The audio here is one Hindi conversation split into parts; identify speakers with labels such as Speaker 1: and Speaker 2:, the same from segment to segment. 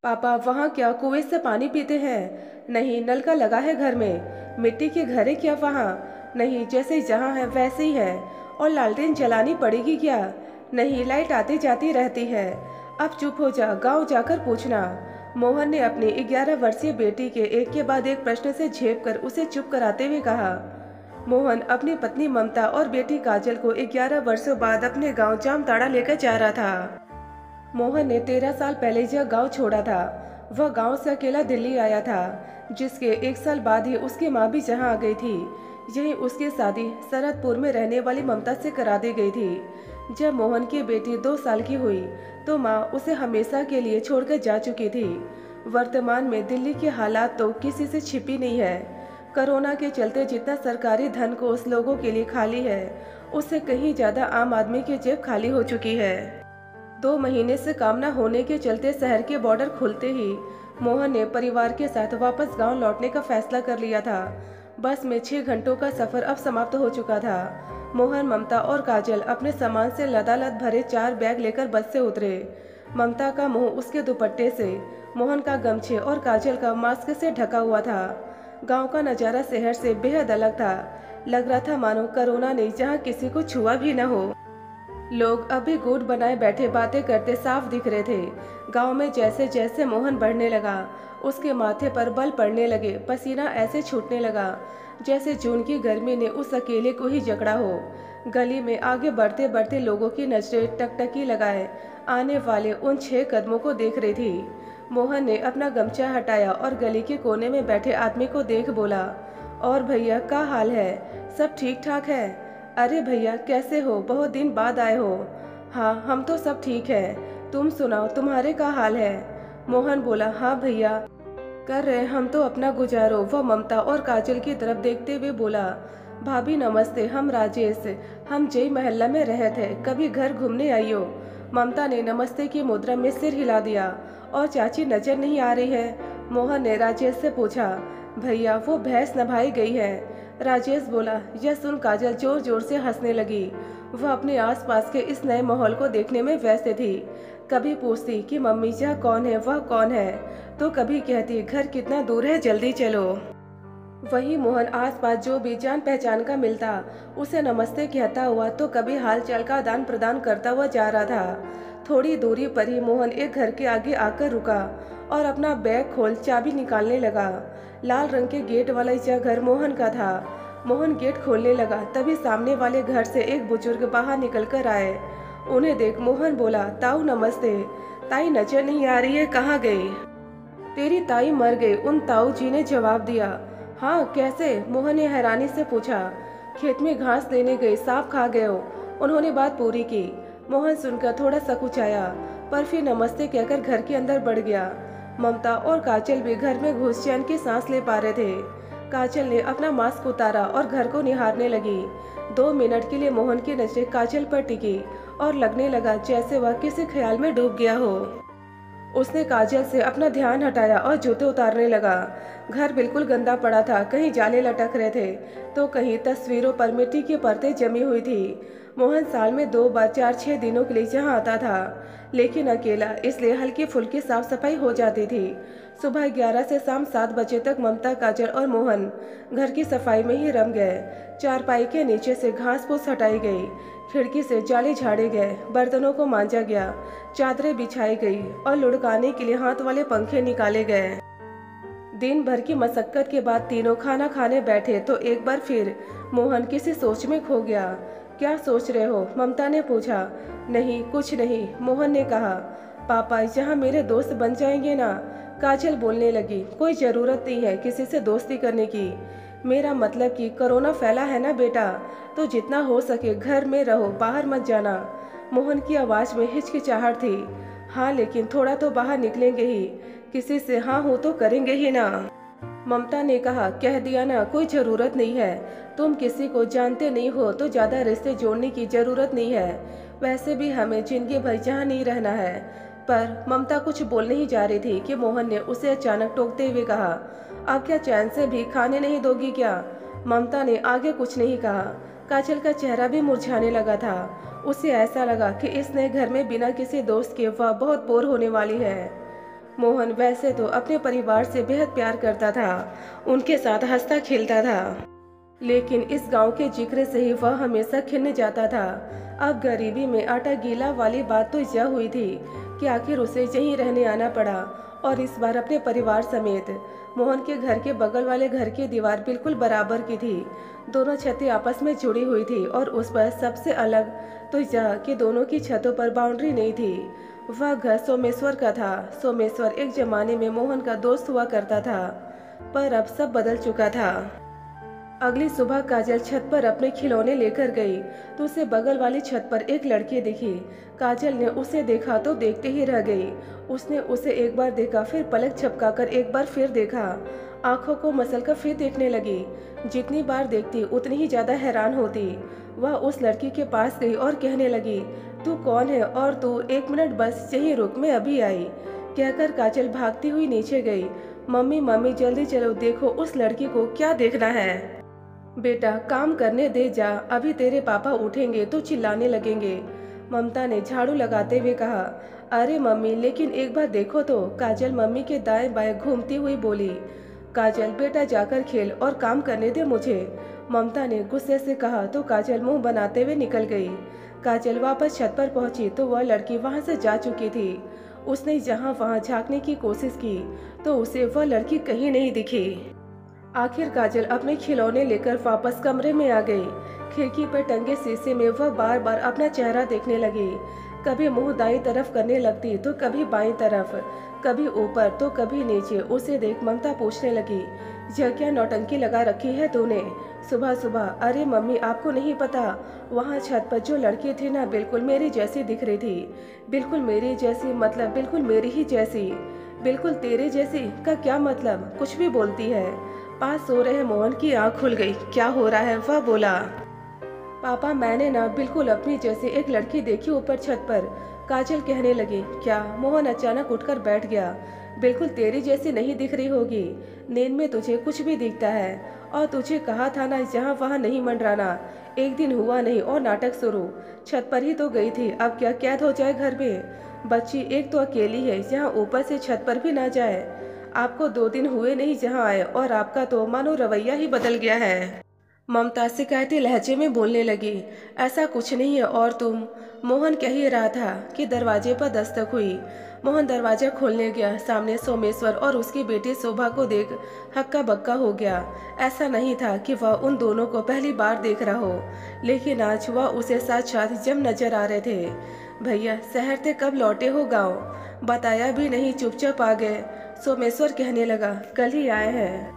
Speaker 1: पापा वहाँ क्या कुएं से पानी पीते हैं? नहीं, नल का लगा है घर में। मिट्टी के घर है क्या वहाँ? नहीं, जैसे जहाँ है वैसे ही है। और लालटेन जलानी पड़ेगी क्या? नहीं, लाइट आती जाती रहती है। अब चुप हो जा, गांव जाकर पूछना। मोहन ने अपनी 11 वर्षीय बेटी के एक के बाद एक प्रश्न से झेप कर उसे चुप कराते हुए कहा। मोहन अपनी पत्नी ममता और बेटी काजल को 11 वर्षों बाद अपने गांव जामताड़ा लेकर जा रहा था। मोहन ने 13 साल पहले यह गांव छोड़ा था। वह गांव से अकेला दिल्ली आया था, जिसके 1 साल बाद ही उसकी माँ भी जहां आ गई थी। यही उसकी शादी सरदपुर में रहने वाली ममता से करा दी गई थी। जब मोहन की बेटी 2 साल की हुई तो माँ उसे हमेशा के लिए छोड़कर जा चुकी थी। वर्तमान में दिल्ली के हालात तो किसी से छिपी नहीं है। कोरोना के चलते जितना सरकारी धन को उस लोगों के लिए खाली है, उससे कहीं ज्यादा आम आदमी की जेब खाली हो चुकी है। 2 महीने से काम न होने के चलते शहर के बॉर्डर खुलते ही मोहन ने परिवार के साथ वापस गांव लौटने का फैसला कर लिया था। बस में 6 घंटों का सफर अब समाप्त हो चुका था। मोहन, ममता और काजल अपने सामान से लदालद भरे 4 बैग लेकर बस से उतरे। ममता का मुंह उसके दुपट्टे से, मोहन का गमछे और काजल का मास्क से ढका हुआ था। गांव का नजारा शहर से बेहद अलग था। लग रहा था मानो कोरोना ने जहां किसी को छुआ भी न हो। लोग अभी गुट बनाए बैठे बातें करते साफ दिख रहे थे। गांव में जैसे जैसे मोहन बढ़ने लगा, उसके माथे पर बल पड़ने लगे। पसीना ऐसे छूटने लगा जैसे जून की गर्मी ने उस अकेले को ही जकड़ा हो। गली में आगे बढ़ते बढ़ते लोगों की नजरें टकटकी लगाए आने वाले उन 6 कदमों को देख रही थी। मोहन ने अपना गमछा हटाया और गली के कोने में बैठे आदमी को देख बोला, और भैया का हाल है? सब ठीक ठाक है? अरे भैया कैसे हो, बहुत दिन बाद आए हो। हाँ, हम तो सब ठीक है। तुम सुनाओ, तुम्हारे का हाल है? मोहन बोला, हाँ भैया, कर रहे हम तो अपना गुजारो। वह ममता और काजल की तरफ देखते हुए बोला, भाभी नमस्ते, हम राजेश, हम जय महल्ला में रहे थे, कभी घर घूमने आइयो। ममता ने नमस्ते की मुद्रा में सिर हिला दिया। और चाची नजर नहीं आ रही है? मोहन ने राजेश से पूछा। भैया वो भैंस नभाई गई है। राजेश बोला। यह सुन काजल जोर जोर से हंसने लगी। वह अपने आसपास के इस नए माहौल को देखने में व्यस्त थी। कभी पूछती कि मम्मी यह कौन है, वह कौन है, तो कभी कहती घर कितना दूर है, जल्दी चलो। वही मोहन आसपास जो भी जान पहचान का मिलता उसे नमस्ते कहता हुआ, तो कभी हाल चाल का आदान प्रदान करता हुआ जा रहा था। थोड़ी दूरी पर ही मोहन एक घर के आगे आकर रुका और अपना बैग खोल चाबी निकालने लगा। लाल रंग के गेट वाला यह घर मोहन का था। मोहन गेट खोलने लगा, तभी सामने वाले घर से एक बुजुर्ग बाहर निकल कर आए। उन्हें देख मोहन बोला, ताऊ नमस्ते। ताई नजर नहीं आ रही है, कहाँ गई? तेरी ताई मर गई, उन ताऊ जी ने जवाब दिया। हाँ, कैसे? मोहन ने हैरानी से पूछा। खेत में घास लेने गई, सांप खा गए हो, उन्होंने बात पूरी की। मोहन सुनकर थोड़ा सकुचाया, पर फिर नमस्ते कहकर घर के अंदर बढ़ गया। ममता और काजल भी घर में घुस चैन की सांस ले पा रहे थे। काजल ने अपना मास्क उतारा और घर को निहारने लगी। 2 मिनट के लिए मोहन की नजरें काजल पर टिकी और लगने लगा जैसे वह किसी ख्याल में डूब गया हो। उसने काजल से अपना ध्यान हटाया और जूते उतारने लगा। घर बिल्कुल गंदा पड़ा था, कहीं जाले लटक रहे थे तो कहीं तस्वीरों पर मिट्टी की परतें जमी हुई थी। मोहन साल में 2 बार 4-6 दिनों के लिए यहाँ आता था, लेकिन अकेला, इसलिए हल्की फुल्की साफ सफाई हो जाती थी। सुबह 11 से शाम 7 बजे तक ममता, काजल और मोहन घर की सफाई में ही रम गए। चारपाई के नीचे से घास फूस हटाई गई, खिड़की से जाले झाड़े गए, बर्तनों को मांजा गया, चादरें बिछाई गई और लुढ़काने के लिए हाथ वाले पंखे निकाले गए। दिन भर की मशक्कत के बाद तीनों खाना खाने बैठे तो एक बार फिर मोहन किसी सोच में खो गया। क्या सोच रहे हो? ममता ने पूछा। नहीं, कुछ नहीं, मोहन ने कहा। पापा यहाँ मेरे दोस्त बन जाएंगे ना? काजल बोलने लगी। कोई ज़रूरत नहीं है किसी से दोस्ती करने की। मेरा मतलब कि कोरोना फैला है ना बेटा, तो जितना हो सके घर में रहो, बाहर मत जाना। मोहन की आवाज़ में हिचकिचाहट थी। हाँ, लेकिन थोड़ा तो बाहर निकलेंगे ही, किसी से हाँ हो तो करेंगे ही ना। ममता ने कहा, कह दिया ना, कोई ज़रूरत नहीं है। तुम किसी को जानते नहीं हो तो ज़्यादा रिश्ते जोड़ने की ज़रूरत नहीं है। वैसे भी हमें जिंदगी भर यहाँ नहीं रहना है। पर ममता कुछ बोलने ही जा रही थी कि मोहन ने उसे अचानक टोकते हुए कहा, अब क्या चैन से भी खाने नहीं दोगी क्या? ममता ने आगे कुछ नहीं कहा। काजल का चेहरा भी मुरझाने लगा था। उसे ऐसा लगा कि इसने घर में बिना किसी दोस्त के वह बहुत बोर होने वाली है। मोहन वैसे तो अपने परिवार से बेहद प्यार करता था, उनके साथ हंसता खेलता था, लेकिन इस गांव के जिक्र से ही वह हमेशा खिन्न जाता था। अब गरीबी में आटा गीला वाली बात तो यह हुई थी कि आखिर उसे यहीं रहने आना पड़ा, और इस बार अपने परिवार समेत। मोहन के घर के बगल वाले घर की दीवार बिल्कुल बराबर की थी। दोनों छतें आपस में जुड़ी हुई थी, और उस पर सबसे अलग तो यह कि दोनों की छतों पर बाउंड्री नहीं थी। वह घर सोमेश्वर का था। सोमेश्वर एक जमाने में मोहन का दोस्त हुआ करता था, पर अब सब बदल चुका था। अगली सुबह काजल छत पर अपने खिलौने लेकर गई तो उसे बगल वाली छत पर एक लड़की दिखी। काजल ने उसे देखा तो देखते ही रह गई। उसने उसे एक बार देखा, फिर पलक झपकाकर एक बार फिर देखा, आंखों को मसलकर फिर देखने लगी। जितनी बार देखती उतनी ही ज्यादा हैरान होती। वह उस लड़की के पास गई और कहने लगी, तू कौन है और तू 1 मिनट बस यहीं रुक, मैं अभी आई। कहकर काजल भागती हुई नीचे गई। मम्मी मम्मी जल्दी चलो, देखो उस लड़की को क्या देखना है। बेटा काम करने दे जा, अभी तेरे पापा उठेंगे तो चिल्लाने लगेंगे। ममता ने झाड़ू लगाते हुए कहा। अरे मम्मी, लेकिन एक बार देखो तो, काजल मम्मी के दाएं बाएं घूमती हुई बोली। काजल बेटा जाकर खेल और काम करने दे मुझे, ममता ने गुस्से से कहा तो काजल मुंह बनाते हुए निकल गई। काजल वापस छत पर पहुंची तो वह लड़की वहां से जा चुकी थी। उसने जहां वहां झांकने की कोशिश की तो उसे वह लड़की कहीं नहीं दिखी। आखिर काजल अपने खिलौने लेकर वापस कमरे में आ गई। खिड़की पर टंगे शीशे में वह बार बार अपना चेहरा देखने लगी। कभी मुंह दाईं तरफ करने लगती तो कभी बाईं तरफ, कभी ऊपर तो कभी नीचे। उसे देख ममता पूछने लगी, यह क्या नौटंकी लगा रखी है तूने सुबह सुबह? अरे मम्मी, आपको नहीं पता, वहाँ छत पर जो लड़की थी ना, बिल्कुल मेरी जैसी दिख रही थी। बिल्कुल मेरी जैसी मतलब बिल्कुल मेरी ही जैसी। बिल्कुल तेरे जैसी का क्या मतलब? कुछ भी बोलती है। पास सो रहे मोहन की आंख खुल गई। क्या हो रहा है? वह बोला, पापा मैंने ना बिल्कुल अपनी जैसी एक लड़की देखी ऊपर छत पर। काजल कहने लगी। क्या? मोहन अचानक उठकर बैठ गया। बिल्कुल तेरी जैसी नहीं दिख रही होगी, नींद में तुझे कुछ भी दिखता है। और तुझे कहा था ना जहाँ वहाँ नहीं मंडराना। एक दिन हुआ नहीं और नाटक शुरू। छत पर ही तो गई थी, अब क्या कैद हो जाए घर में? बच्ची एक तो अकेली है, जहाँ ऊपर से छत पर भी ना जाए। आपको 2 दिन हुए नहीं जहाँ आए, और आपका तो मानो रवैया ही बदल गया है। ममता शिकायती लहजे में बोलने लगी। ऐसा कुछ नहीं है, और तुम? मोहन कह ही रहा था कि दरवाजे पर दस्तक हुई। मोहन दरवाजा खोलने गया। सामने सोमेश्वर और उसकी बेटी शोभा को देख हक्का बक्का हो गया। ऐसा नहीं था कि वह उन दोनों को पहली बार देख रहा हो, लेकिन आज वह उसे साथ साथ जम नजर आ रहे थे। भैया शहर से कब लौटे हो गाँव? बताया भी नहीं, चुपचाप आ गए। सोमेश्वर कहने लगा, कल ही आए हैं।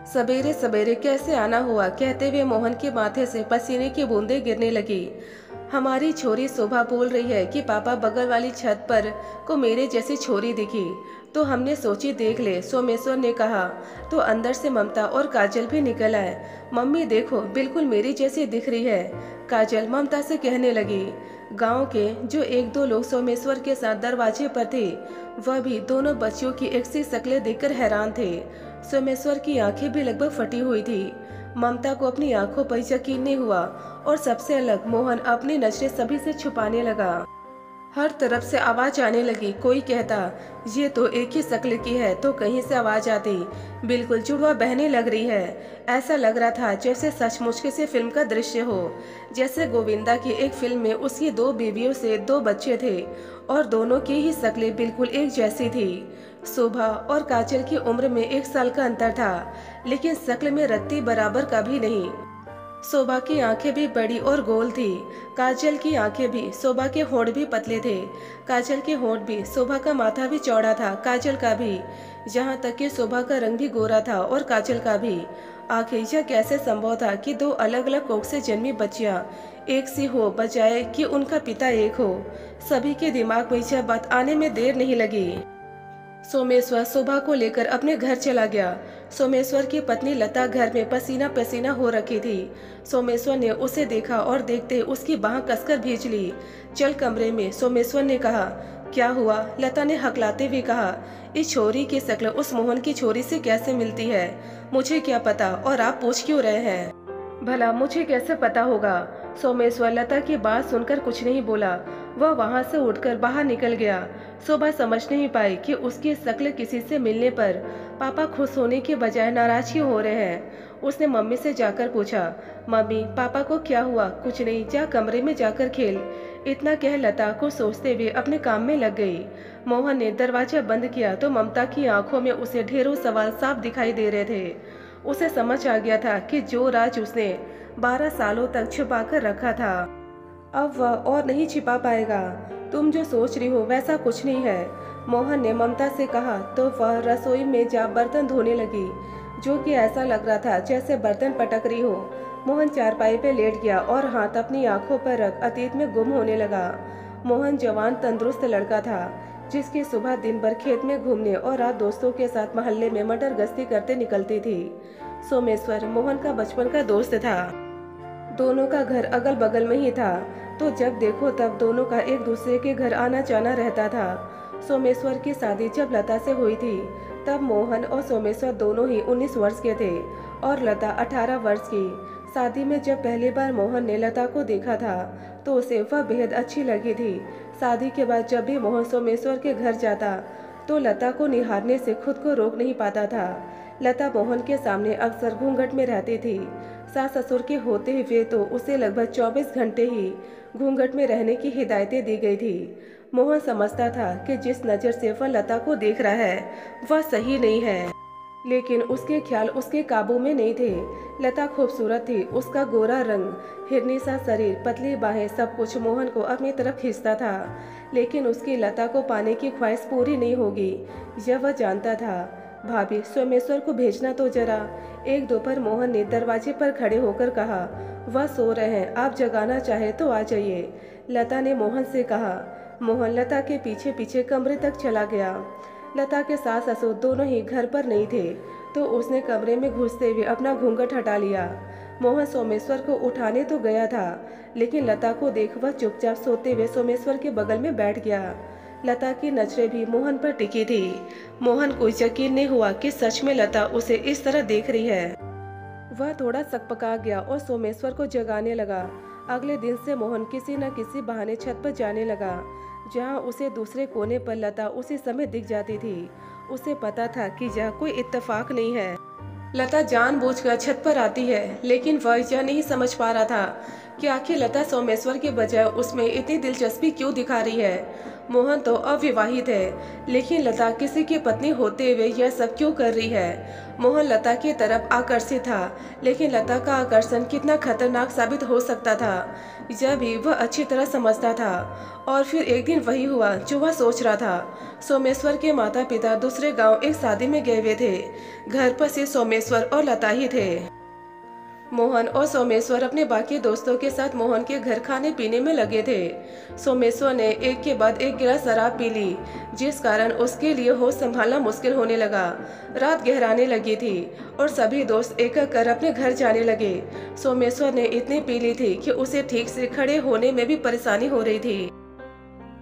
Speaker 1: सवेरे सवेरे कैसे आना हुआ? कहते हुए मोहन के माथे से पसीने की बूंदें गिरने लगी। हमारी छोरी शोभा बोल रही है कि पापा बगल वाली छत पर को मेरे जैसी छोरी दिखी, तो हमने सोची देख ले, सोमेश्वर ने कहा। तो अंदर से ममता और काजल भी निकल आए। मम्मी देखो, बिल्कुल मेरी जैसी दिख रही है, काजल ममता से कहने लगी। गांव के जो 1-2 लोग सोमेश्वर के साथ दरवाजे पर थे, वह भी दोनों बच्चियों की एक सी शक्लें देखकर हैरान थे। सोमेश्वर की आंखें भी लगभग फटी हुई थी। ममता को अपनी आंखों पर यकीन नहीं हुआ, और सबसे अलग मोहन अपनी नजरें सभी से छुपाने लगा। हर तरफ से आवाज आने लगी। कोई कहता ये तो एक ही शक्ल की है, तो कहीं से आवाज आती बिल्कुल जुड़वा बहने लग रही है। ऐसा लग रहा था जैसे सचमुच किसी फिल्म का दृश्य हो, जैसे गोविंदा की एक फिल्म में उसकी 2 बीवियों से 2 बच्चे थे और दोनों की ही शक्लें बिल्कुल एक जैसी थी। शोभा और काजल की उम्र में 1 साल का अंतर था, लेकिन शक्ल में रत्ती बराबर का भी नहीं। शोभा की आंखें भी बड़ी और गोल थी, काजल की आंखें भी। शोभा के होंठ भी पतले थे, काजल के होंठ भी। शोभा का माथा भी चौड़ा था, काजल का भी। यहाँ तक कि शोभा का रंग भी गोरा था और काजल का भी। आखिर यह कैसे संभव था कि 2 अलग अलग कोख से जन्मी बच्चियां एक सी हो, बजाय कि उनका पिता एक हो? सभी के दिमाग में यह बात आने में देर नहीं लगी। सोमेश्वर शोभा को लेकर अपने घर चला गया। सोमेश्वर की पत्नी लता घर में पसीना पसीना हो रखी थी। सोमेश्वर ने उसे देखा और देखते ही उसकी बाह कसकर भींच ली। चल कमरे में, सोमेश्वर ने कहा। क्या हुआ? लता ने हकलाते हुए कहा। इस छोरी की शक्ल उस मोहन की छोरी से कैसे मिलती है? मुझे क्या पता, और आप पूछ क्यों रहे हैं? भला मुझे कैसे पता होगा? सोमेश्वर लता की बात सुनकर कुछ नहीं बोला। वह वहां से उठकर बाहर निकल गया। शोभा समझ नहीं पाई कि उसकी शक्ल किसी से मिलने पर पापा खुश होने के बजाय नाराज क्यों हो रहे हैं। उसने मम्मी से जाकर पूछा, मम्मी पापा को क्या हुआ? कुछ नहीं, जा कमरे में जाकर खेल। इतना कह लता को सोचते हुए अपने काम में लग गई। मोहन ने दरवाजा बंद किया तो ममता की आंखों में उसे ढेरों सवाल साफ दिखाई दे रहे थे। उसे समझ आ गया था कि जो राज उसने 12 सालों तक छुपा कर रखा था, अब वह और नहीं छिपा पाएगा। तुम जो सोच रही हो वैसा कुछ नहीं है, मोहन ने ममता से कहा तो वह रसोई में जा बर्तन धोने लगी, जो कि ऐसा लग रहा था जैसे बर्तन पटक रही हो। मोहन चारपाई पे लेट गया और हाथ अपनी आंखों पर रख अतीत में गुम होने लगा। मोहन जवान तंदुरुस्त लड़का था, जिसकी सुबह दिन भर खेत में घूमने और रात दोस्तों के साथ मोहल्ले में मटर गश्ती करते निकलती थी। सोमेश्वर मोहन का बचपन का दोस्त था। दोनों का घर अगल बगल में ही था, तो जब देखो तब दोनों का एक दूसरे के घर आना जाना रहता था। सोमेश्वर की शादी जब लता से हुई थी, तब मोहन और सोमेश्वर दोनों ही 19 वर्ष के थे और लता 18 वर्ष की। शादी में जब पहली बार मोहन ने लता को देखा था तो उसे वह बेहद अच्छी लगी थी। शादी के बाद जब भी मोहन सोमेश्वर के घर जाता तो लता को निहारने से खुद को रोक नहीं पाता था। लता मोहन के सामने अक्सर घूंघट में रहती थी। सास ससुर के होते हुए तो उसे लगभग 24 घंटे ही घूंघट में रहने की हिदायतें दी गई थी। मोहन समझता था कि जिस नज़र से वह लता को देख रहा है वह सही नहीं है, लेकिन उसके ख्याल उसके काबू में नहीं थे। लता खूबसूरत थी, उसका गोरा रंग, हिरनी सा शरीर, पतली बाहें, सब कुछ मोहन को अपनी तरफ खींचता था। लेकिन उसकी लता को पाने की ख्वाहिश पूरी नहीं होगी, यह वह जानता था। भाभी सोमेश्वर को भेजना तो जरा। एक दोपहर मोहन ने दरवाजे पर खड़े होकर कहा, वह सो रहे हैं, आप जगाना चाहे तो आ जाइए। लता ने मोहन से कहा। मोहन लता के पीछे पीछे कमरे तक चला गया। लता के सास ससुर दोनों ही घर पर नहीं थे, तो उसने कमरे में घुसते हुए अपना घूंघट हटा लिया। मोहन सोमेश्वर को उठाने तो गया था, लेकिन लता को देख वह चुपचाप सोते हुए सोमेश्वर के बगल में बैठ गया। लता की नजरें भी मोहन पर टिकी थी। मोहन को यकीन नहीं हुआ कि सच में लता उसे इस तरह देख रही है। वह थोड़ा सकपका गया और सोमेश्वर को जगाने लगा। अगले दिन से मोहन किसी न किसी बहाने छत पर जाने लगा, जहां उसे दूसरे कोने पर लता उसी समय दिख जाती थी। उसे पता था कि यह कोई इत्तेफाक नहीं है। लता जानबूझकर छत पर आती है, लेकिन वह यह नहीं समझ पा रहा था कि आखिर लता सोमेश्वर के बजाय उसमें इतनी दिलचस्पी क्यों दिखा रही है। मोहन तो अविवाहित है, लेकिन लता किसी की पत्नी होते हुए यह सब क्यों कर रही है। मोहन लता की तरफ आकर्षित था, लेकिन लता का आकर्षण कितना खतरनाक साबित हो सकता था यह भी वह अच्छी तरह समझता था। और फिर एक दिन वही हुआ जो वह सोच रहा था। सोमेश्वर के माता पिता दूसरे गांव एक शादी में गए हुए थे। घर पर सिर्फ सोमेश्वर और लता ही थे। मोहन और सोमेश्वर अपने बाकी दोस्तों के साथ मोहन के घर खाने पीने में लगे थे। सोमेश्वर ने एक के बाद एक गिलास शराब पी ली, जिस कारण उसके लिए होश संभालना मुश्किल होने लगा। रात गहराने लगी थी और सभी दोस्त एक एक कर अपने घर जाने लगे। सोमेश्वर ने इतनी पी ली थी कि उसे ठीक से खड़े होने में भी परेशानी हो रही थी।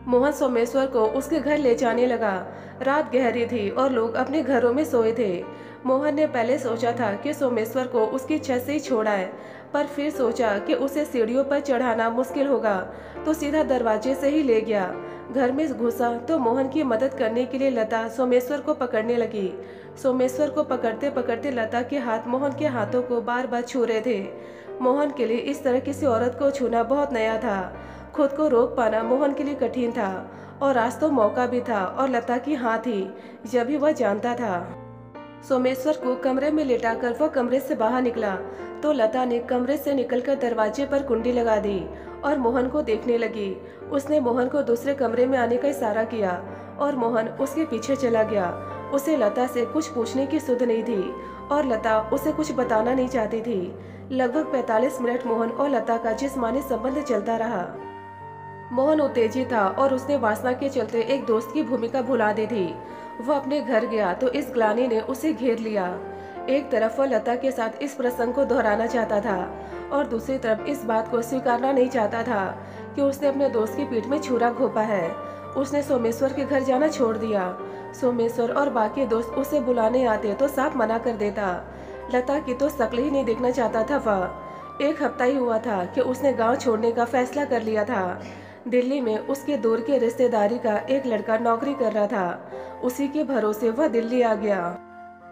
Speaker 1: मोहन सोमेश्वर को उसके घर ले जाने लगा। रात गहरी थी और लोग अपने घरों में सोए थे। मोहन ने पहले सोचा था कि सोमेश्वर को उसकी छत से ही छोड़ाए, पर फिर सोचा कि उसे सीढ़ियों पर चढ़ाना मुश्किल होगा, तो सीधा दरवाजे से ही ले गया। घर में घुसा तो मोहन की मदद करने के लिए लता सोमेश्वर को पकड़ने लगी। सोमेश्वर को पकड़ते पकड़ते लता के हाथ मोहन के हाथों को बार बार छू रहे थे। मोहन के लिए इस तरह किसी औरत को छूना बहुत नया था। खुद को रोक पाना मोहन के लिए कठिन था, और आज तो मौका भी था और लता की हाँ थी, यह भी वह जानता था। सोमेश्वर को कमरे में लेटाकर वह कमरे से बाहर निकला तो लता ने कमरे से निकलकर दरवाजे पर कुंडी लगा दी और मोहन को देखने लगी। उसने मोहन को दूसरे कमरे में आने का इशारा किया और मोहन उसके पीछे चला गया। उसे लता से कुछ पूछने की सुध नहीं थी और लता उसे कुछ बताना नहीं चाहती थी। लगभग 45 मिनट मोहन और लता का जिस्मानी संबंध चलता रहा। मोहन उत्तेजित था और उसने वासना के चलते एक दोस्त की भूमिका भुला दी थी। वह अपने घर गया तो इस ग्लानि ने उसे घेर लिया। एक तरफ वह लता के साथ इस प्रसंग को दोहराना चाहता था और दूसरी तरफ इस बात को स्वीकारना नहीं चाहता था कि उसने अपने दोस्त की पीठ में छुरा घोंपा है। उसने सोमेश्वर के घर जाना छोड़ दिया। सोमेश्वर और बाकी दोस्त उसे बुलाने आते तो साफ मना कर देता। लता की तो शक्ल ही नहीं देखना चाहता था वह। 1 हफ्ता ही हुआ था कि उसने गाँव छोड़ने का फैसला कर लिया था। दिल्ली में उसके दूर के रिश्तेदारी का एक लड़का नौकरी कर रहा था। उसी के भरोसे वह दिल्ली आ गया।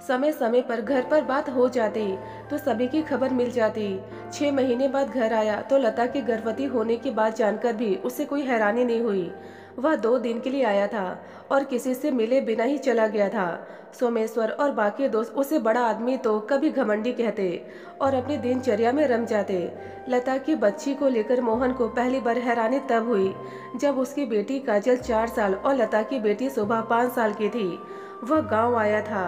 Speaker 1: समय समय पर घर पर बात हो जाती तो सभी की खबर मिल जाती। 6 महीने बाद घर आया तो लता के गर्भवती होने की बात जानकर भी उसे कोई हैरानी नहीं हुई। वह 2 दिन के लिए आया था और किसी से मिले बिना ही चला गया था। सोमेश्वर और बाकी दोस्त उसे बड़ा आदमी तो कभी घमंडी कहते और अपनी दिनचर्या में रम जाते। लता की बच्ची को लेकर मोहन को पहली बार हैरानी तब हुई जब उसकी बेटी काजल 4 साल और लता की बेटी शोभा 5 साल की थी। वह गांव आया था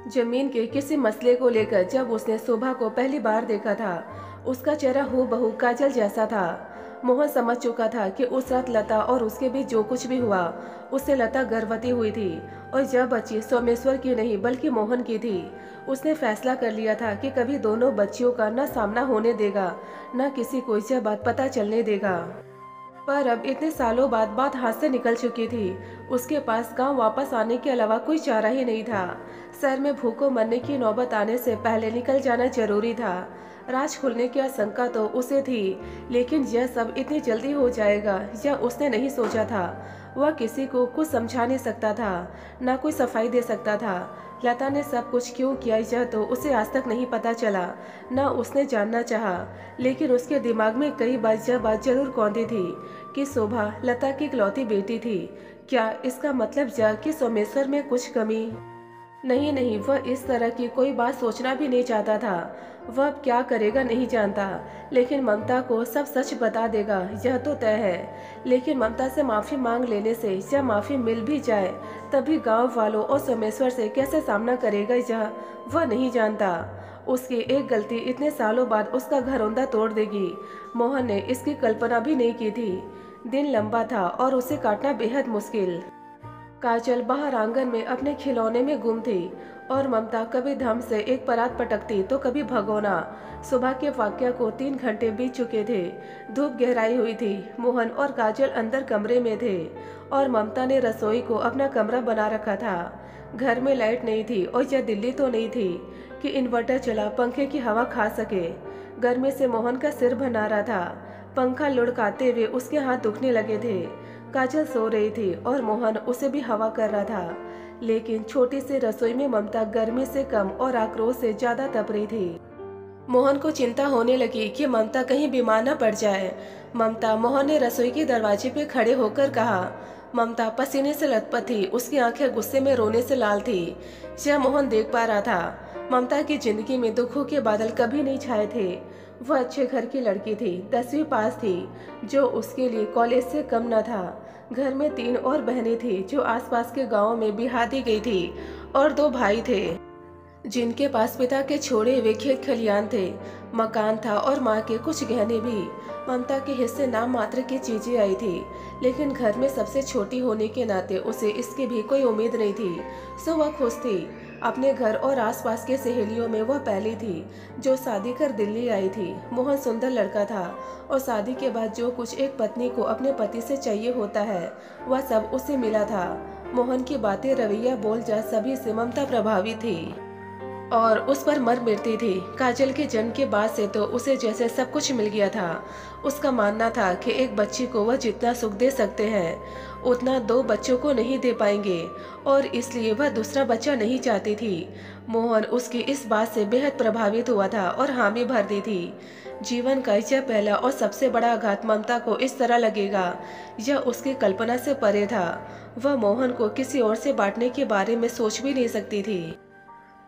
Speaker 1: जमीन के किसी मसले को लेकर। जब उसने शोभा को पहली बार देखा था उसका चेहरा हूबहू काजल जैसा था। मोहन समझ चुका था कि उस रात लता और उसके बीच जो कुछ भी हुआ उससे लता गर्भवती हुई थी और जब बच्ची सोमेश्वर की नहीं बल्कि मोहन की थी। उसने फैसला कर लिया था कि कभी दोनों बच्चियों का न सामना होने देगा न किसी को यह बात पता चलने देगा। पर अब इतने सालों बाद बात हाथ से निकल चुकी थी। उसके पास गांव वापस आने के अलावा कोई चारा ही नहीं था। शहर में भूखों मरने की नौबत आने से पहले निकल जाना जरूरी था। राज खुलने की आशंका तो उसे थी, लेकिन यह सब इतनी जल्दी हो जाएगा यह उसने नहीं सोचा था। वह किसी को कुछ समझा नहीं सकता था, न कोई सफाई दे सकता था। लता ने सब कुछ क्यों किया यह तो उसे आज तक नहीं पता चला, न उसने जानना चाहा। लेकिन उसके दिमाग में कई बार यह बात जरूर कौंधी थी कि शोभा लता की इकलौती बेटी थी। क्या इसका मतलब यह कि सोमेश्वर में कुछ कमी? नहीं, वह इस तरह की कोई बात सोचना भी नहीं चाहता था। वह अब क्या करेगा नहीं जानता, लेकिन ममता को सब सच बता देगा यह तो तय है। लेकिन ममता से माफ़ी मांग लेने से या माफ़ी मिल भी जाए तभी गांव वालों और सोमेश्वर से कैसे सामना करेगा यह वह नहीं जानता। उसकी एक गलती इतने सालों बाद उसका घरौंदा तोड़ देगी। मोहन ने इसकी कल्पना भी नहीं की थी। दिन लंबा था और उसे काटना बेहद मुश्किल। काजल बाहर आंगन में अपने खिलौने में गुम थी और ममता कभी धम से एक परात पटकती तो कभी भगोना। सुबह के वाकया को 3 घंटे बीत चुके थे। धूप गहराई हुई थी। मोहन और काजल अंदर कमरे में थे और ममता ने रसोई को अपना कमरा बना रखा था। घर में लाइट नहीं थी और यह दिल्ली तो नहीं थी कि इन्वर्टर चला पंखे की हवा खा सके। गर्मी से मोहन का सिर भना रहा था। पंखा लुढ़काते हुए उसके हाथ दुखने लगे थे। काजल सो रही थी और मोहन उसे भी हवा कर रहा था, लेकिन छोटी सी रसोई में ममता गर्मी से कम और आक्रोश से ज्यादा तप रही थी। मोहन को चिंता होने लगी कि ममता कहीं बीमार न पड़ जाए। ममता, मोहन ने रसोई के दरवाजे पे खड़े होकर कहा। ममता पसीने से लथपथ थी, उसकी आंखें गुस्से में रोने से लाल थी। यह मोहन देख पा रहा था। ममता की जिंदगी में दुखों के बादल कभी नहीं छाए थे। वह अच्छे घर की लड़की थी, 10वीं पास थी, जो उसके लिए कॉलेज से कम न था। घर में 3 और बहनें थी जो आसपास के गांवों में बिहा दी गई थी और 2 भाई थे जिनके पास पिता के छोड़े हुए खेत खलियान थे, मकान था और माँ के कुछ गहने भी। ममता के हिस्से नाम मात्र की चीजें आई थी, लेकिन घर में सबसे छोटी होने के नाते उसे इसकी भी कोई उम्मीद नहीं थी। सो वह खुश थी। अपने घर और आसपास के सहेलियों में वह पहली थी जो शादी कर दिल्ली आई थी। मोहन सुंदर लड़का था और शादी के बाद जो कुछ एक पत्नी को अपने पति से चाहिए होता है वह सब उसे मिला था। मोहन की बातें, रवैया, बोलचाल सभी से ममता प्रभावित थी और उस पर मर मिटती थी। काजल के जन्म के बाद से तो उसे जैसे सब कुछ मिल गया था। उसका मानना था कि एक बच्ची को वह जितना सुख दे सकते हैं उतना 2 बच्चों को नहीं दे पाएंगे और इसलिए वह दूसरा बच्चा नहीं चाहती थी। मोहन उसकी इस बात से बेहद प्रभावित हुआ था और हामी भर दी थी। जीवन का यह पहला और सबसे बड़ा आघात ममता को इस तरह लगेगा यह उसकी कल्पना से परे था। वह मोहन को किसी और से बांटने के बारे में सोच भी नहीं सकती थी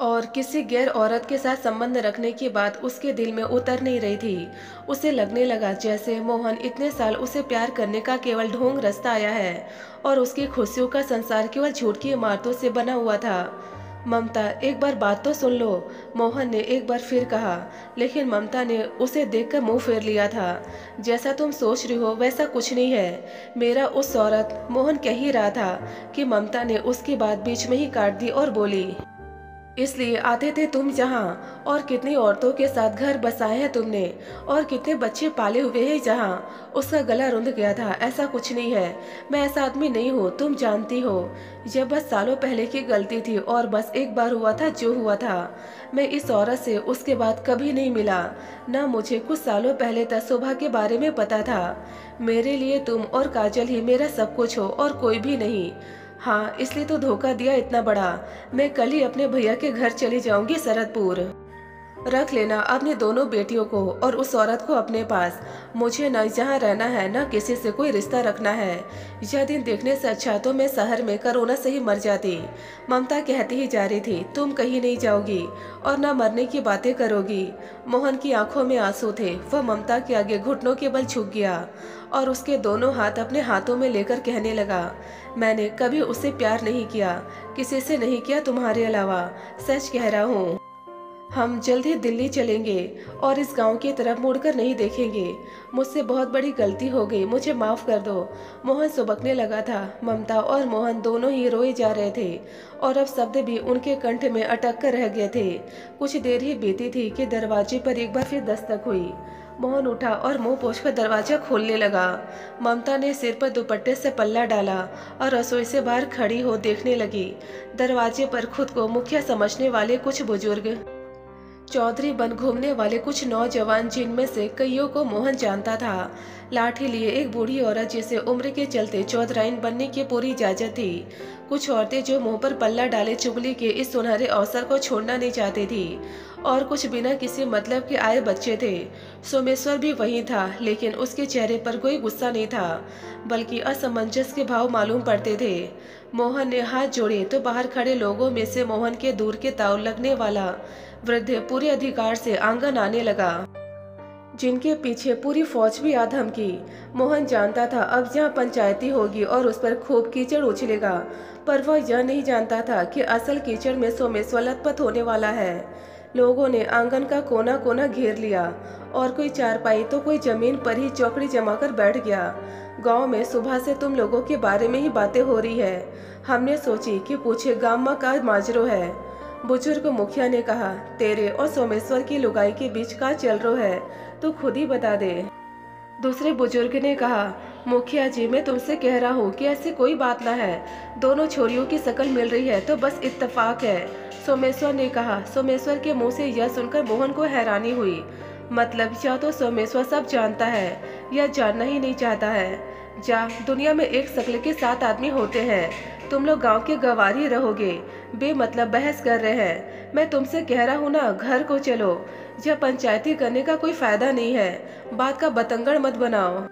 Speaker 1: और किसी गैर औरत के साथ संबंध रखने की बात उसके दिल में उतर नहीं रही थी। उसे लगने लगा जैसे मोहन इतने साल उसे प्यार करने का केवल ढोंग रास्ता आया है और उसकी खुशियों का संसार केवल झूठ की इमारतों से बना हुआ था। ममता, एक बार बात तो सुन लो, मोहन ने एक बार फिर कहा, लेकिन ममता ने उसे देखकर मुंह फेर लिया था। जैसा तुम सोच रही हो वैसा कुछ नहीं है। मेरा उस औरत, मोहन कह ही रहा था कि ममता ने उसकी बात बीच में ही काट दी और बोली, इसलिए आते थे तुम जहाँ, और कितनी औरतों के साथ घर बसाए हैं तुमने, और कितने बच्चे पाले हुए हैं जहाँ। उसका गला रुंध गया था। ऐसा कुछ नहीं है, मैं ऐसा आदमी नहीं हूँ, तुम जानती हो। यह बस सालों पहले की गलती थी, और बस एक बार हुआ था जो हुआ था। मैं इस औरत से उसके बाद कभी नहीं मिला। न मुझे कुछ सालों पहले तक शोभा के बारे में पता था। मेरे लिए तुम और काजल ही मेरा सब कुछ हो, और कोई भी नहीं। हाँ, इसलिए तो धोखा दिया इतना बड़ा। मैं कल ही अपने भैया के घर चली जाऊंगी सरदपुर। रख लेना अपनी दोनों बेटियों को और उस औरत को अपने पास। मुझे न जहाँ रहना है, न किसी से कोई रिश्ता रखना है। यह दिन देखने से अच्छा तो मैं शहर में कोरोना से ही मर जाती। ममता कहती ही जा रही थी, तुम कहीं नहीं जाओगी और न मरने की बातें करोगी। मोहन की आंखों में आंसू थे। वह ममता के आगे घुटनों के बल झुक गया और उसके दोनों हाथ अपने हाथों में लेकर कहने लगा, मैंने कभी उससे प्यार नहीं किया, किसी से नहीं किया तुम्हारे अलावा। सच कह रहा हूँ। हम जल्द ही दिल्ली चलेंगे और इस गांव की तरफ मुड़कर नहीं देखेंगे। मुझसे बहुत बड़ी गलती हो गई, मुझे माफ कर दो। मोहन सुबकने लगा था। ममता और मोहन दोनों ही रोए जा रहे थे और अब शब्द भी उनके कंठ में अटक कर रह गए थे। कुछ देर ही बीती थी कि दरवाजे पर एक बार फिर दस्तक हुई। मोहन उठा और मुंह पोंछकर दरवाजा खोलने लगा। ममता ने सिर पर दुपट्टे से पल्ला डाला और रसोई से बाहर खड़ी हो देखने लगी। दरवाजे पर खुद को मुखिया समझने वाले कुछ बुजुर्ग, चौधरी बन घूमने वाले कुछ नौजवान, जिनमें से कईयों को मोहन जानता था। लाठी लिए एक बूढ़ी औरत जिसे उम्र के चलते चौधराइन बनने की पूरी इजाजत थी। कुछ औरतें जो मुंह पर पल्ला डाले चुगली के इस सुनहरे अवसर को छोड़ना नहीं चाहती थी, और कुछ बिना किसी मतलब के आए बच्चे थे। सोमेश्वर भी वही था, लेकिन उसके चेहरे पर कोई गुस्सा नहीं था, बल्कि असमंजस के भाव मालूम पड़ते थे। मोहन ने हाथ जोड़े तो बाहर खड़े लोगों में से मोहन के दूर के ताव लगने वाला वृद्ध पूरे अधिकार से आंगन आने लगा, जिनके पीछे पूरी फौज भी आ धमकी। मोहन जानता था अब जहाँ पंचायती होगी और उस पर खूब कीचड़ उछलेगा, पर वह यह नहीं जानता था कि असल कीचड़ में सोमेश्वर लथपथ होने वाला है। लोगों ने आंगन का कोना कोना घेर लिया और कोई चारपाई तो कोई जमीन पर ही चौकड़ी जमाकर बैठ गया। गांव में सुबह से तुम लोगों के बारे में ही बातें हो रही है। हमने सोची कि पूछे गामा का माजरो है। बुजुर्ग मुखिया ने कहा, तेरे और सोमेश्वर की लुगाई के बीच का चल रो है, तू खुद ही बता दे। दूसरे बुजुर्ग ने कहा, मुखिया जी मैं तुमसे कह रहा हूँ कि ऐसी कोई बात ना है। दोनों छोरियों की शकल मिल रही है तो बस इत्तेफाक है। सोमेश्वर ने कहा। सोमेश्वर के मुंह से यह सुनकर मोहन को हैरानी हुई। मतलब या तो सोमेश्वर सब जानता है या जानना ही नहीं चाहता है। जा, दुनिया में एक शक्ल के 7 आदमी होते हैं। तुम लोग गांव के गंवार ही रहोगे। बेमतलब बहस कर रहे हैं। मैं तुमसे कह रहा हूँ ना, घर को चलो। यह पंचायती करने का कोई फायदा नहीं है। बात का बतंगड़ मत बनाओ।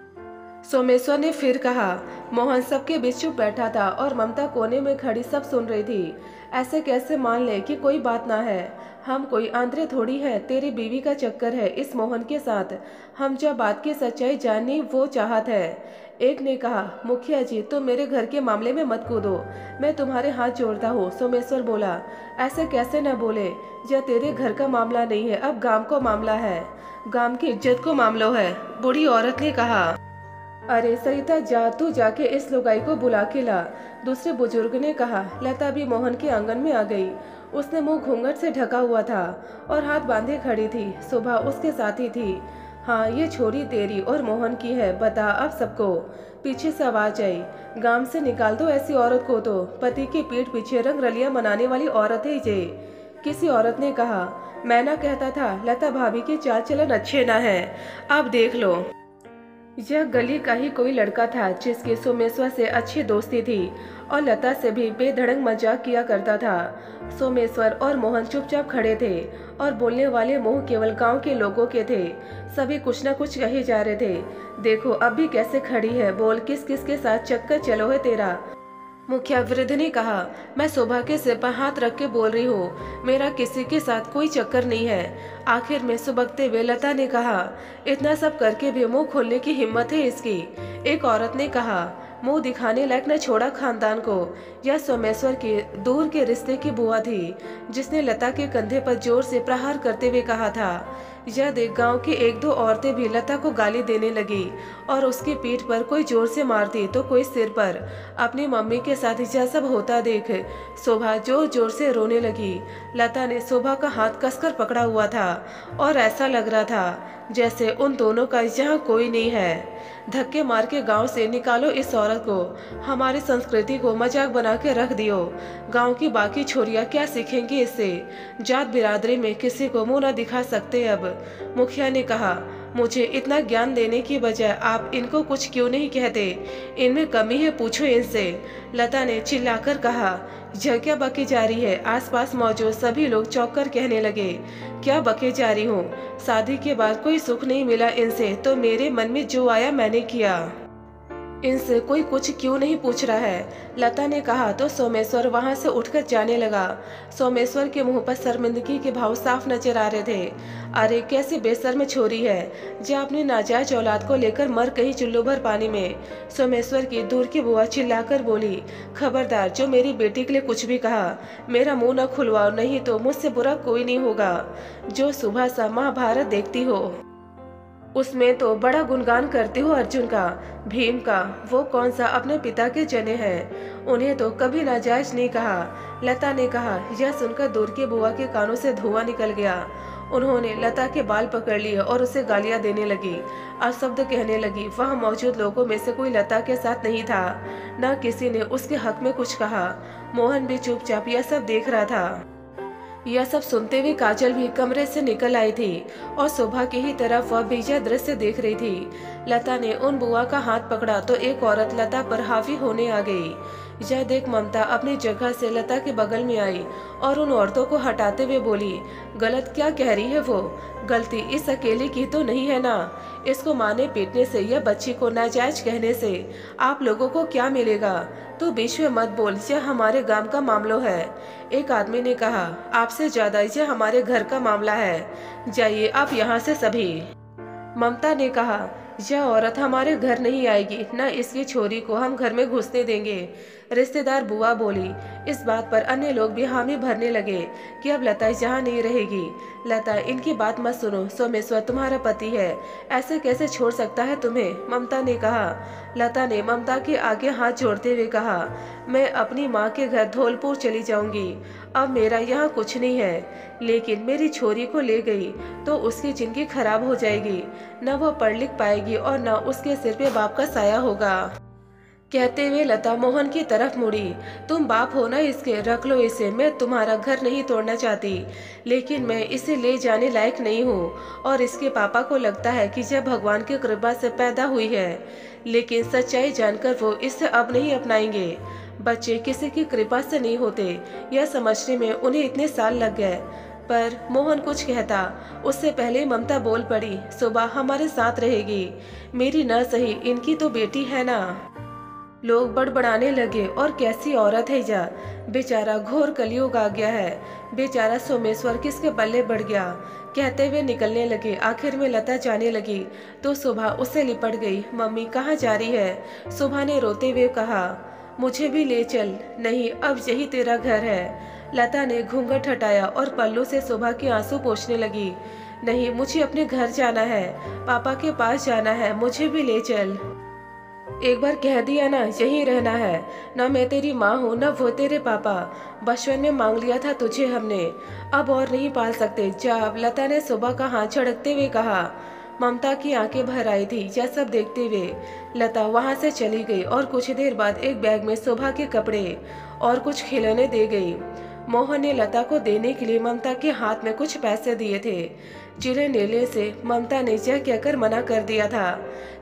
Speaker 1: सोमेश्वर ने फिर कहा। मोहन सबके बीच चुप बैठा था और ममता कोने में खड़ी सब सुन रही थी। ऐसे कैसे मान ले कि कोई बात ना है। हम कोई आंद्रे थोड़ी है। तेरी बीवी का चक्कर है इस मोहन के साथ। हम जो बात की सच्चाई जाननी वो चाहत है। एक ने कहा, मुखिया जी तुम मेरे घर के मामले में मत कूदो, मैं तुम्हारे हाथ जोड़ता हूँ। सोमेश्वर बोला, ऐसे कैसे न बोले। यह तेरे घर का मामला नहीं है, अब गांव को मामला है। गांव की इज्जत को मामलो है। बूढ़ी औरत ने कहा। अरे सरिता जा, तू जाके इस लुगाई को बुला के ला। दूसरे बुजुर्ग ने कहा। लता भी मोहन के आंगन में आ गई। उसने मुंह घूंघट से ढका हुआ था और हाथ बांधे खड़ी थी। सुबह उसके साथ ही थी। हाँ, ये छोरी तेरी और मोहन की है, बता अब सबको। पीछे से आवाज आई, गांव से निकाल दो ऐसी औरत को। तो पति की पीठ पीछे रंग रलियां मनाने वाली औरत है ये। किसी औरत ने कहा, मैं ना कहता था लता भाभी के चाल चलन अच्छे ना है, आप देख लो। यह गली का ही कोई लड़का था जिसकी सोमेश्वर से अच्छी दोस्ती थी और लता से भी बेधड़क मजाक किया करता था। सोमेश्वर और मोहन चुपचाप खड़े थे और बोलने वाले मुंह केवल गांव के लोगों के थे। सभी कुछ न कुछ कहे जा रहे थे। देखो अब भी कैसे खड़ी है, बोल किस किस के साथ चक्कर चलो है तेरा। मुखिया वृद्ध ने कहा, मैं शोभा के सिर पर हाथ रख के बोल रही हूँ, मेरा किसी के साथ कोई चक्कर नहीं है। आखिर में सुबकते हुए लता ने कहा, इतना सब करके भी मुंह खोलने की हिम्मत है इसकी। एक औरत ने कहा, मुंह दिखाने लायक न छोड़ा खानदान को। यह सोमेश्वर के दूर के रिश्ते की बुआ थी जिसने लता के कंधे पर जोर से प्रहार करते हुए कहा था, यह देख गांव की एक दो औरतें भी लता को गाली देने लगी और उसकी पीठ पर कोई जोर से मारती तो कोई सिर पर। अपनी मम्मी के साथ यह सब होता देख शोभा जोर जोर से रोने लगी। लता ने शोभा का हाथ कसकर पकड़ा हुआ था और ऐसा लग रहा था जैसे उन दोनों का यहाँ कोई नहीं है। धक्के मार के गांव से निकालो इस औरत को, हमारी संस्कृति को मजाक बना के रख दियो। गांव की बाकी छोरियां क्या सीखेंगी इससे? जात बिरादरी में किसी को मुंह न दिखा सकते। अब मुखिया ने कहा, मुझे इतना ज्ञान देने की बजाय आप इनको कुछ क्यों नहीं कहते? इनमें कमी है, पूछो इनसे। लता ने चिल्लाकर कहा, यह क्या बकी जा रही है? आसपास मौजूद सभी लोग चौंक कर कहने लगे, क्या बके जा रही हूँ? शादी के बाद कोई सुख नहीं मिला इनसे, तो मेरे मन में जो आया मैंने किया। इनसे कोई कुछ क्यों नहीं पूछ रहा है? लता ने कहा तो सोमेश्वर वहां से उठकर जाने लगा। सोमेश्वर के मुंह पर शर्मिंदगी के भाव साफ नजर आ रहे थे। अरे कैसी बेशर्म छोरी है जो अपनी नाजायज औलाद को लेकर मर कहीं चुल्लू भर पानी में। सोमेश्वर की दूर की बुआ चिल्लाकर बोली, खबरदार, जो मेरी बेटी के लिए कुछ भी कहा मेरा मुंह न खुलवाओ, नहीं तो मुझसे बुरा कोई नहीं होगा। जो सुबह सा महाभारत देखती हो उसमें तो बड़ा गुणगान करते हो अर्जुन का, भीम का। वो कौन सा अपने पिता के जने हैं, उन्हें तो कभी नाजायज नहीं कहा। लता ने कहा। यह सुनकर दूर के बुआ के कानों से धुआं निकल गया। उन्होंने लता के बाल पकड़ लिए और उसे गालियां देने लगी, अपशब्द कहने लगी। वहां मौजूद लोगों में से कोई लता के साथ नहीं था, न किसी ने उसके हक में कुछ कहा। मोहन भी चुपचाप यह सब देख रहा था। यह सब सुनते हुए काजल भी कमरे से निकल आई थी और शोभा की ही तरफ वह भी यह दृश्य देख रही थी। लता ने उन बुआ का हाथ पकड़ा तो एक औरत लता पर हावी होने आ गई। यह देख ममता अपनी जगह से लता के बगल में आई और उन औरतों को हटाते हुए बोली, गलत क्या कह रही है वो? गलती इस अकेले की तो नहीं है ना? इसको मारने पीटने से या बच्ची को नाजायज कहने से आप लोगों को क्या मिलेगा? तू बीच में मत बोल, यह हमारे गांव का मामला है। एक आदमी ने कहा, आपसे ज्यादा यह हमारे घर का मामला है, जाइए आप यहाँ से सभी। ममता ने कहा, यह औरत हमारे घर नहीं आएगी, न इसकी छोरी को हम घर में घुसने देंगे। रिश्तेदार बुआ बोली। इस बात पर अन्य लोग भी हामी भरने लगे कि अब लता यहाँ नहीं रहेगी। लता, इनकी बात मत सुनो, सोमेश्वर तुम्हारा पति है, ऐसे कैसे छोड़ सकता है तुम्हें? ममता ने कहा। लता ने ममता के आगे हाथ जोड़ते हुए कहा, मैं अपनी माँ के घर धौलपुर चली जाऊंगी, अब मेरा यहाँ कुछ नहीं है। लेकिन मेरी छोरी को ले गई तो उसकी जिंदगी खराब हो जाएगी, न वो पढ़ लिख पाएगी और न उसके सिर पे बाप का साया होगा। कहते हुए लता मोहन की तरफ मुड़ी। तुम बाप हो ना इसके, रख लो इसे, मैं तुम्हारा घर नहीं तोड़ना चाहती, लेकिन मैं इसे ले जाने लायक नहीं हूँ। और इसके पापा को लगता है कि यह भगवान की कृपा से पैदा हुई है, लेकिन सच्चाई जानकर वो इसे अब नहीं अपनाएंगे। बच्चे किसी की कृपा से नहीं होते, यह समझने में उन्हें इतने साल लग गए। पर मोहन कुछ कहता उससे पहले ममता बोल पड़ी, सुबह हमारे साथ रहेगी, मेरी न सही इनकी तो बेटी है ना। लोग बड़बड़ाने लगे, और कैसी औरत है यह, बेचारा घोर कलयुग आ गया है, बेचारा सोमेश्वर किसके बल्ले बढ़ गया। कहते हुए निकलने लगे। आखिर में लता जाने लगी तो सुबह उससे लिपट गई। मम्मी कहाँ जा रही है? सुबह ने रोते हुए कहा, मुझे भी ले चल। नहीं, अब यही तेरा घर है। लता ने घूंघट हटाया और पल्लू से सुबह के आंसू पोंछने लगी। नहीं, मुझे अपने घर जाना है, पापा के पास जाना है, मुझे भी ले चल। एक बार कह दिया ना यहीं रहना है, न मैं तेरी माँ हूँ न वो तेरे पापा, बचपन में मांग लिया था तुझे हमने, अब और नहीं पाल सकते, जा। लता ने सुबह का हाथ झड़कते हुए कहा। ममता की आंखें भर आई थी यह सब देखते हुए। लता वहां से चली गई और कुछ देर बाद एक बैग में सुबह के कपड़े और कुछ खिलौने दे गई। मोहन ने लता को देने के लिए ममता के हाथ में कुछ पैसे दिए थे, जिन्हें लेने से ममता ने यह कहकर मना कर दिया था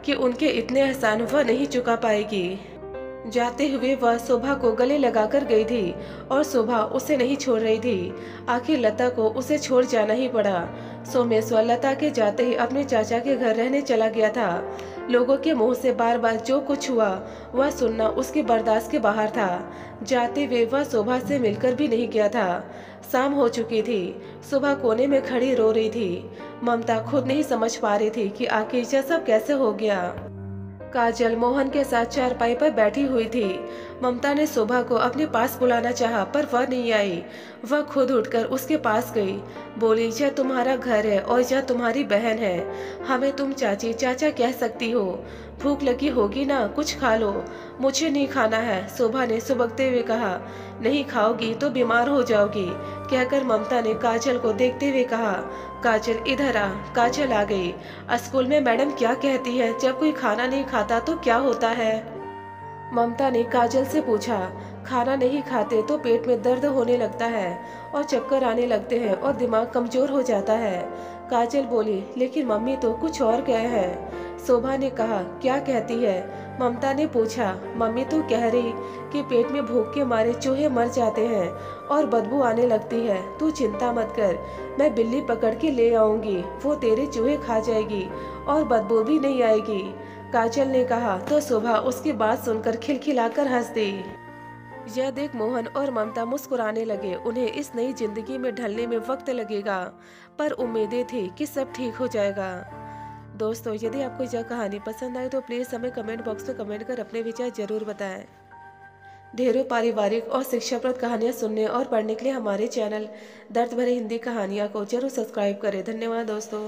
Speaker 1: कि उनके इतने एहसान वह नहीं चुका पाएगी। जाते हुए वह शोभा को गले लगाकर गई थी और शोभा उसे नहीं छोड़ रही थी। आखिर लता को उसे छोड़ जाना ही पड़ा। सोमेश्वर लता के जाते ही अपने चाचा के घर रहने चला गया था। लोगों के मुंह से बार बार जो कुछ हुआ वह सुनना उसके बर्दाश्त के बाहर था। जाते हुए वह शोभा से मिलकर भी नहीं गया था। शाम हो चुकी थी। शोभा कोने में खड़ी रो रही थी। ममता खुद नहीं समझ पा रही थी कि आखिर यह सब कैसे हो गया। काजल मोहन के साथ चारपाई पर बैठी हुई थी। ममता ने शोभा को अपने पास बुलाना चाहा पर वह नहीं आई। वह खुद उठकर उसके पास गई। बोली, यह तुम्हारा घर है और यह तुम्हारी बहन है। हमें तुम चाची चाचा कह सकती हो। भूख लगी होगी ना, कुछ खा लो। मुझे नहीं खाना है, शोभा ने सुबकते हुए कहा। नहीं खाओगी तो बीमार हो जाओगी, कहकर ममता ने काजल को देखते हुए कहा। काजल इधर आ। काजल आ गई। स्कूल में मैडम क्या कहती है, जब कोई खाना नहीं खाता तो क्या होता है? ममता ने काजल से पूछा। खाना नहीं खाते तो पेट में दर्द होने लगता है और चक्कर आने लगते हैं और दिमाग कमजोर हो जाता है। काजल बोली, लेकिन मम्मी तो कुछ और कहे हैं। शोभा ने कहा, क्या कहती है? ममता ने पूछा। मम्मी तो कह रही कि पेट में भूख के मारे चूहे मर जाते हैं और बदबू आने लगती है। तू चिंता मत कर, मैं बिल्ली पकड़ के ले आऊंगी, वो तेरे चूहे खा जाएगी और बदबू भी नहीं आएगी। काजल ने कहा तो शोभा उसकी बात सुनकर खिलखिलाकर हंस दी। यह देख मोहन और ममता मुस्कुराने लगे। उन्हें इस नई जिंदगी में ढलने में वक्त लगेगा, पर उम्मीदें थी कि सब ठीक हो जाएगा। दोस्तों, यदि आपको यह कहानी पसंद आई तो प्लीज़ हमें कमेंट बॉक्स में कमेंट कर अपने विचार जरूर बताएं। ढेरों पारिवारिक और शिक्षाप्रद कहानियाँ सुनने और पढ़ने के लिए हमारे चैनल दर्द भरे हिंदी कहानियाँ को जरूर सब्सक्राइब करें। धन्यवाद दोस्तों।